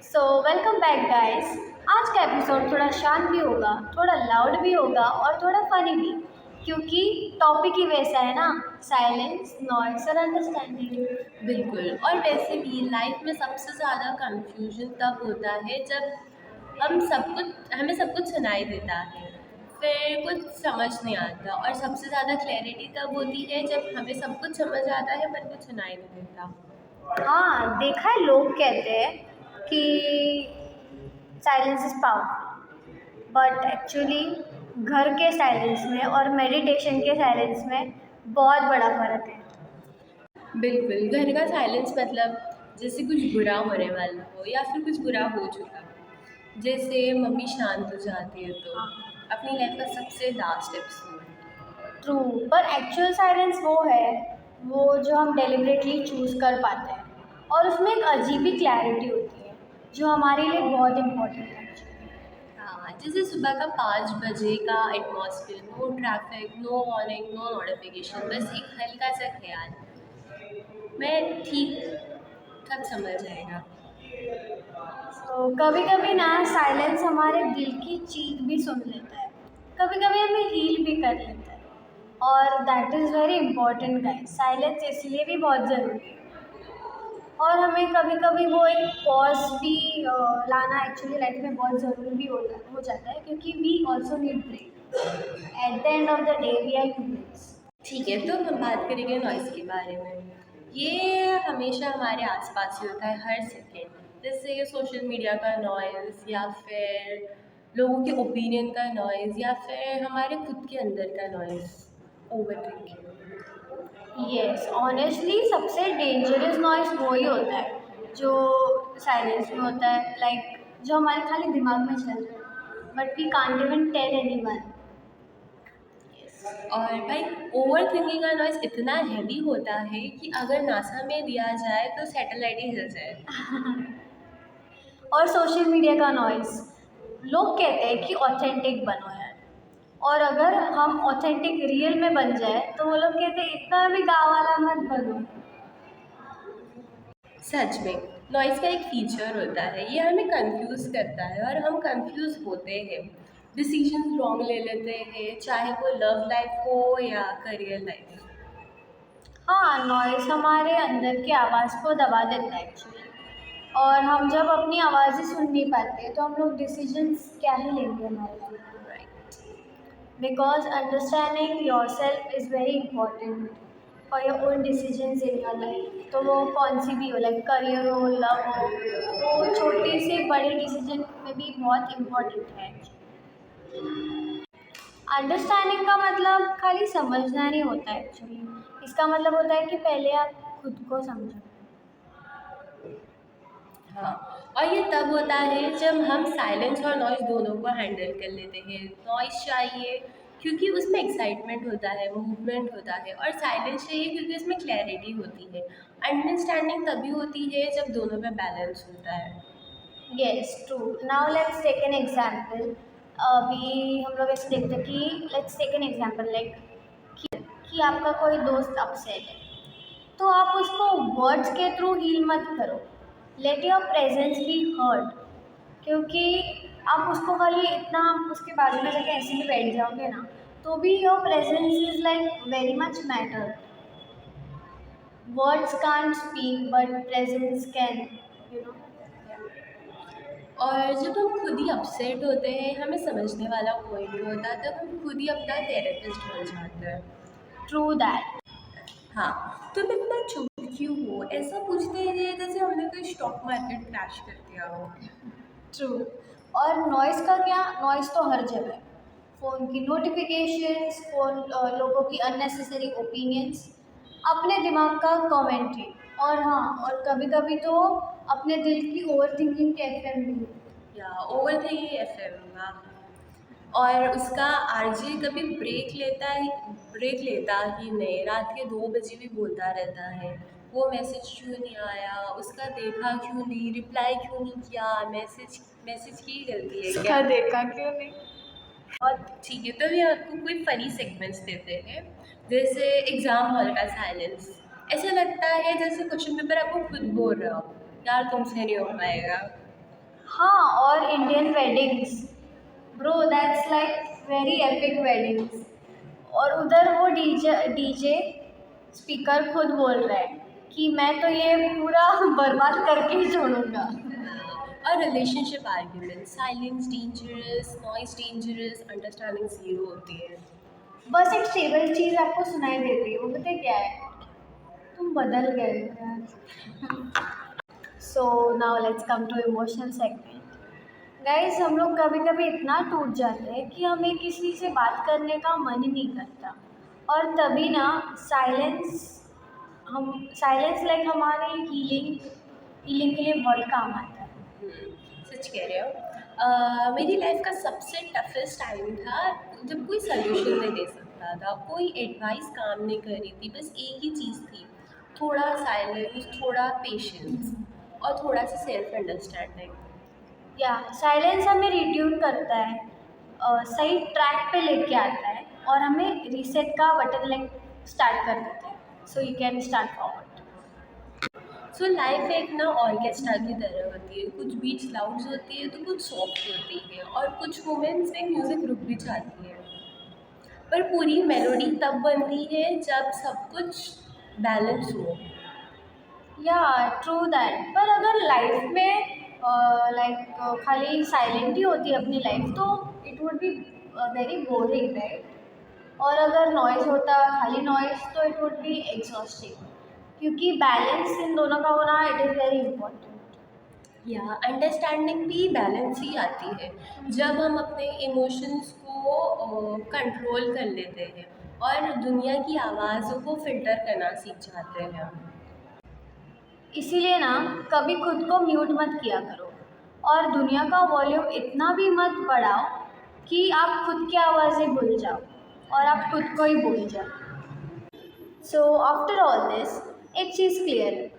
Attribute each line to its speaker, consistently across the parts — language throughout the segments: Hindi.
Speaker 1: So welcome back guys. आज का एपिसोड थोड़ा शांत भी होगा, थोड़ा लाउड भी होगा और थोड़ा फनी भी, क्योंकि टॉपिक ही वैसा है ना, साइलेंस, नॉइस और अंडरस्टैंडिंग।
Speaker 2: बिल्कुल। और वैसे भी लाइफ में सबसे ज़्यादा कंफ्यूजन तब होता है जब हमें सब कुछ सुनाई देता है, फिर कुछ समझ नहीं आता। और सबसे ज़्यादा क्लैरिटी तब होती है जब हमें सब कुछ समझ आता है पर कुछ सुनाई नहीं देता।
Speaker 1: हाँ, देखा है, लोग कहते हैं कि silence is powerful, but actually घर के साइलेंस में और मेडिटेशन के साइलेंस में बहुत बड़ा फर्क है।
Speaker 2: बिल्कुल, घर का साइलेंस मतलब जैसे कुछ बुरा होने वाला हो या फिर कुछ बुरा हो चुका हो। जैसे मम्मी शांत हो जाती है तो अपनी लाइफ का सबसे लास्ट एपिसोड।
Speaker 1: ट्रू, पर एक्चुअल साइलेंस वो है, वो जो हम डेलिबरेटली चूज कर पाते हैं और उसमें एक अजीब ही क्लैरिटी होती है जो हमारे लिए बहुत इम्पोर्टेंट है।
Speaker 2: हाँ, जैसे सुबह का 5 बजे का atmosphere, no traffic, no warning, no notification, बस एक हल्का सा ख्याल, मैं ठीक कब समझ जाएगा।
Speaker 1: तो कभी कभी ना साइलेंस हमारे दिल की चीख भी सुन लेता है, कभी कभी हमें हील भी कर लेता है, और that is very important guys. Silence इसलिए भी बहुत ज़रूरी है, और हमें कभी कभी वो एक पॉज भी लाना एक्चुअली लाइफ में बहुत ज़रूरी भी हो जाता है, क्योंकि we also need break. At the end of the day we are humans.
Speaker 2: ठीक है, तो हम बात करेंगे नॉइज़ के बारे में। ये हमेशा हमारे आसपास ही होता है, हर सेकेंड। जैसे सोशल मीडिया का नॉइज़, या फिर लोगों के ओपिनियन का नॉइज़, या फिर हमारे खुद के अंदर का noise, over thinking.
Speaker 1: Yes, honestly सबसे डेंजरस नॉइस वो ही होता है जो साइलेंस में होता है, लाइक जो हमारे खाली दिमाग में चल रहा है, but we can't even tell anyone.
Speaker 2: और भाई, ओवर थिंकिंग का नॉइज़ इतना हैवी होता है कि अगर नासा में दिया जाए तो सैटेलाइट ही हिल जाए।
Speaker 1: और सोशल मीडिया का नॉइस, लोग कहते हैं कि ऑथेंटिक बनो यार, और अगर हम ऑथेंटिक रियल में बन जाए तो वो लोग कहते हैं इतना भी गाँव वाला मत बनो।
Speaker 2: सच में, नॉइज़ का एक फीचर होता है, ये हमें कंफ्यूज करता है और हम कंफ्यूज होते हैं, डिसीजन रॉन्ग ले लेते हैं, चाहे वो लव लाइफ हो या करियर लाइफ।
Speaker 1: हाँ, नॉइस हमारे अंदर की आवाज़ को दबा देता है एक्चुअली, और हम जब अपनी आवाज़ ही सुन नहीं पाते तो हम लोग डिसीजंस क्या ही लेंगे हमारे लिए। Because understanding your self is very important for your own decisions in your life. तो वो कौन सी भी हो, लाइक करियर हो, लव हो, वो छोटी से बड़ी डिसीजन में भी बहुत इम्पोर्टेंट है। अंडरस्टैंडिंग का मतलब खाली समझना नहीं होता है एक्चुअली, इसका मतलब होता है कि पहले आप खुद को समझो।
Speaker 2: हाँ, और ये तब होता है जब हम साइलेंस और नॉइज़ दोनों को हैंडल कर लेते हैं। नॉइज़ चाहिए क्योंकि उसमें एक्साइटमेंट होता है, मूवमेंट होता है, और साइलेंस चाहिए क्योंकि उसमें क्लैरिटी होती है। अंडरस्टैंडिंग तभी होती है जब दोनों में बैलेंस होता है।
Speaker 1: Yes, true. Now let's take an example. अभी हम लोग ऐसे देखते हैं कि let's take an example like कि आपका कोई दोस्त अपसेट है, तो आप उसको वर्ड्स के थ्रू हील मत करो, let your presence be heard. क्योंकि आप उसको खाली इतना आप उसके बाजू में जाके ऐसे ही बैठ जाओगे ना, तो भी your presence is like very much matter. Words can't speak but presence can, you know.
Speaker 2: और जब हम खुद ही अपसेट होते हैं, हमें समझने वाला कोई नहीं होता, तब हम खुद ही अपना थेरेपिस्ट बन जाते हैं।
Speaker 1: True that.
Speaker 2: हाँ, तुम इतना चुप क्यों हो, ऐसा पूछते हैं जैसे हमने कोई स्टॉक मार्केट क्रैश कर दिया हो।
Speaker 1: ट्रू। और नॉइस का क्या, नॉइस तो हर जगह है। फ़ोन की नोटिफिकेशंस, लोगों की अननेसेसरी ओपिनियंस, अपने दिमाग का कमेंट्री, और हाँ, और कभी कभी तो अपने दिल की ओवर थिंकिंग के एफएम भी।
Speaker 2: या ओवर थिंकिंग एफएम। और उसका आरजे कभी ब्रेक लेता ही नहीं, रात के 2 बजे भी बोलता रहता है, वो मैसेज क्यों नहीं आया, उसका देखा क्यों नहीं, रिप्लाई क्यों नहीं किया, मैसेज मैसेज की गलती है क्या।
Speaker 1: उसका देखा क्यों नहीं। और
Speaker 2: ठीक है, तो ये आपको कोई फ़नी सेगमेंट्स देते हैं, जैसे एग्ज़ाम हॉल का साइलेंस। ऐसा लगता है जैसे क्वेश्चन पेपर आपको खुद बोल रहा हो, यार तुमसे नहीं हो पाएगा।
Speaker 1: हाँ, और Indian weddings bro, that's like very epic weddings. और उधर वो डीजे स्पीकर खुद बोल रहा है कि मैं तो ये पूरा बर्बाद करके ही छोड़ूंगा।
Speaker 2: और relationship argument, silence dangerous, noise dangerous, understanding zero होती है।
Speaker 1: बस एक स्टेबल चीज़ आपको सुनाई देती है, वो पता क्या है? तुम बदल गए हो यार। So now let's come to emotional segment. Guys, हम लोग कभी कभी इतना टूट जाते हैं कि हमें किसी से बात करने का मन ही नहीं करता। और तभी ना साइलेंस लाइक हमारे हीलिंग के लिए बहुत काम आता है।
Speaker 2: सच कह रहे हो। मेरी लाइफ का सबसे टफेस्ट टाइम था जब कोई सोल्यूशन नहीं दे सकता था, कोई एडवाइस काम नहीं कर रही थी, बस एक ही चीज़ थी, थोड़ा साइलेंस, थोड़ा पेशेंस और थोड़ा सा सेल्फ अंडरस्टैंडिंग।
Speaker 1: या साइलेंस हमें रिट्यून करता है, सही ट्रैक पे लेके आता है और हमें रीसेट का बटन लाइक स्टार्ट कर देता है, so you can start forward.
Speaker 2: So life एक ना ऑर्केस्ट्रा की तरह होती है, कुछ बीट्स लाउड होती है तो कुछ सॉफ्ट होती है, और कुछ मोमेंट्स में म्यूज़िक रुक भी जाती है, पर पूरी मेलोडी तब बनती है जब सब कुछ बैलेंस हो।
Speaker 1: या ट्रू दैट। पर अगर लाइफ में लाइक खाली साइलेंट ही होती अपनी लाइफ तो it would be very boring, right? और अगर नॉइज़ होता, खाली नॉइज़, तो इट वुड बी एग्जॉस्टिंग। क्योंकि बैलेंस इन दोनों का होना इट इज़ वेरी इंपॉर्टेंट।
Speaker 2: या अंडरस्टैंडिंग भी बैलेंस ही आती है जब हम अपने इमोशंस को कंट्रोल कर लेते हैं और दुनिया की आवाज़ों को फ़िल्टर करना सीख जाते हैं।
Speaker 1: इसीलिए ना कभी खुद को म्यूट मत किया करो और दुनिया का वॉल्यूम इतना भी मत बढ़ाओ कि आप खुद की आवाज़ें भूल जाओ और आप खुद को ही भूल जाओ। सो आफ्टर ऑल दिस, एक चीज़ क्लियर है,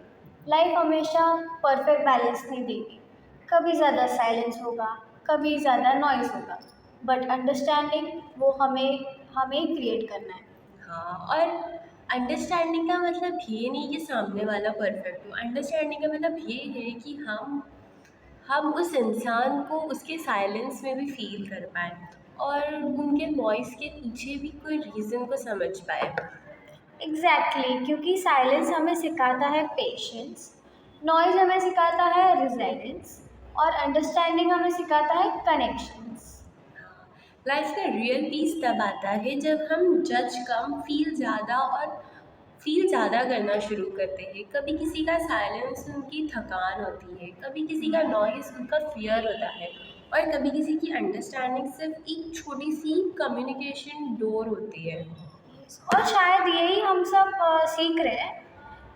Speaker 1: लाइफ हमेशा परफेक्ट बैलेंस नहीं देगी। कभी ज़्यादा साइलेंस होगा, कभी ज़्यादा नॉइज़ होगा, बट अंडरस्टैंडिंग वो हमें हमें क्रिएट करना है।
Speaker 2: हाँ, और अंडरस्टैंडिंग का मतलब ये नहीं कि सामने वाला परफेक्ट हो, अंडरस्टैंडिंग का मतलब ये है कि हम उस इंसान को उसके साइलेंस में भी फील कर पाएँ और उनके वॉइस के पीछे भी कोई रीज़न को समझ पाएँ।
Speaker 1: एग्जैक्टली, क्योंकि साइलेंस हमें सिखाता है पेशेंस, नॉइज़ हमें सिखाता है रिजिलियंस और अंडरस्टैंडिंग हमें सिखाता है कनेक्शंस।
Speaker 2: लाइफ में रियल पीस तब आता है जब हम जज कम, फील ज़्यादा करना शुरू करते हैं। कभी किसी का साइलेंस उनकी थकान होती है, कभी किसी का नॉइज़ उनका फियर होता है, और कभी किसी की अंडरस्टैंडिंग सिर्फ एक छोटी सी कम्युनिकेशन डोर होती है।
Speaker 1: और शायद यही हम सब सीख रहे हैं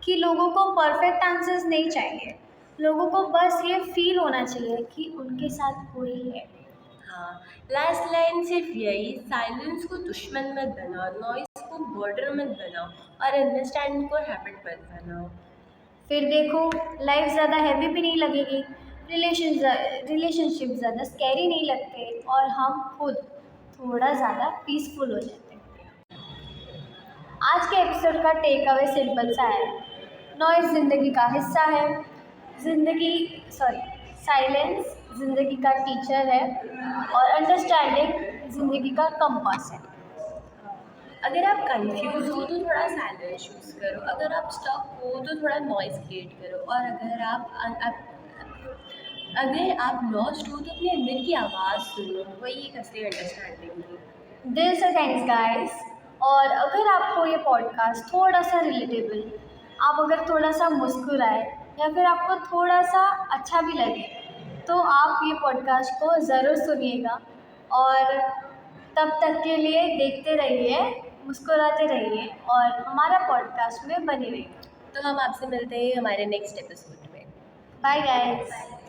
Speaker 1: कि लोगों को परफेक्ट आंसर्स नहीं चाहिए, लोगों को बस ये फील होना चाहिए कि उनके साथ कोई है।
Speaker 2: हाँ, लास्ट लाइन सिर्फ यही, साइलेंस को दुश्मन मत बनाओ, नॉइज़ को बॉर्डर मत बनाओ, और अंडरस्टैंडिंग को हैबिट मत बनाओ।
Speaker 1: फिर देखो, लाइफ ज़्यादा हैवी भी नहीं लगेगी, रिलेशनशिप ज़्यादा स्कैरी नहीं लगते और हम खुद थोड़ा ज़्यादा पीसफुल हो जाते हैं। आज के एपिसोड का टेक अवे सिंपल सा है, नॉइज़ ज़िंदगी का हिस्सा है, साइलेंस ज़िंदगी का टीचर है और अंडरस्टैंडिंग ज़िंदगी का कंपास है।
Speaker 2: अगर आप कंफ्यूज हो तो थोड़ा साइलेंस चूज़ करो, अगर आप स्टक हो तो थोड़ा नॉइज़ क्रिएट करो, और अगर आप लॉस्ट हो तो अपने अंदर की आवाज़ सुनो, वही एक असली अंडरस्टैंडिंग है।
Speaker 1: दिल से थैंक्स गाइस। और अगर आपको ये पॉडकास्ट थोड़ा सा रिलेटेबल, आप अगर थोड़ा सा मुस्कुराए या फिर आपको थोड़ा सा अच्छा भी लगे तो आप ये पॉडकास्ट को ज़रूर सुनिएगा। और तब तक के लिए देखते रहिए, मुस्कुराते रहिए और हमारा पॉडकास्ट में बने रहिए।
Speaker 2: तो हम आपसे मिलते हैं हमारे नेक्स्ट एपिसोड में।
Speaker 1: Bye guys.